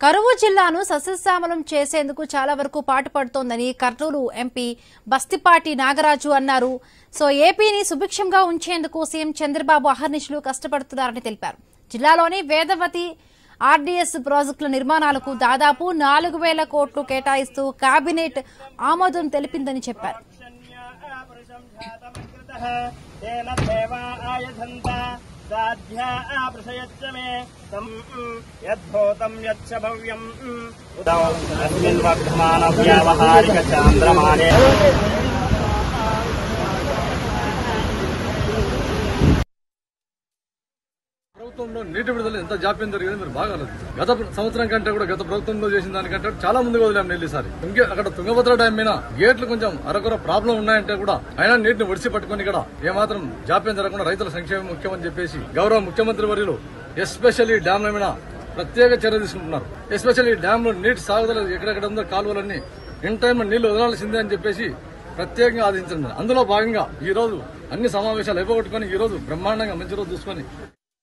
కరువు జిల్లాను సస్యశ్యామలం చేసేందుకు చాలా వరకు పాటుపడుతోందని కర్నూలు ఎంపీ బస్తిపాటి నాగరాజు అన్నారు. ఏపీని సుభిక్షంగా ఉంచేందుకు సీఎం చంద్రబాబు అహర్నిశలు కష్టపడుతున్నారని తెలిపారు. జిల్లాలోని వేదవతి ఆర్డీఎస్ ప్రాజెక్టుల నిర్మాణాలకు దాదాపు 4,000 కోట్లు కేటాయిస్తూ కేబినెట్ ఆమోదం తెలిపిందని చెప్పారు. ప్రభుత్వంలో నీటి విడుదల ఎంత జాప్యం జరిగింది మీరు బాగా గత సంవత్సరం కంటే కూడా గత ప్రభుత్వంలో చేసిన దానికంటే చాలా ముందుగా వదిలాం నీళ్ళు ఈసారి. అక్కడ తుంగభద్ర డ్యామ్ మీద గేట్లు కొంచెం అరకొర ప్రాబ్లం ఉన్నాయంటే కూడా అయినా నీటిని ఒడిసి పట్టుకుని ఇక్కడ ఏమాత్రం జాప్యం జరగకుండా రైతుల సంక్షేమం ముఖ్యమని చెప్పేసి గౌరవ ముఖ్యమంత్రి వర్యులు ఎస్పెషల్లీ డ్యాంల మీద ప్రత్యేక చర్య తీసుకుంటున్నారు. ఎస్పెషల్లీ డ్యామ్ లో నీటి సాగుదల ఎక్కడెక్కడ ఉందో కాలువలన్నీ ఇన్ టైం నీళ్లు వదలాల్సిందే అని చెప్పేసి ప్రత్యేకంగా ఆదేశించారు. అందులో భాగంగా ఈ రోజు అన్ని సమావేశాలు అయిపోగొట్టుకుని ఈ రోజు బ్రహ్మాండంగా మంచి రోజు చూసుకొని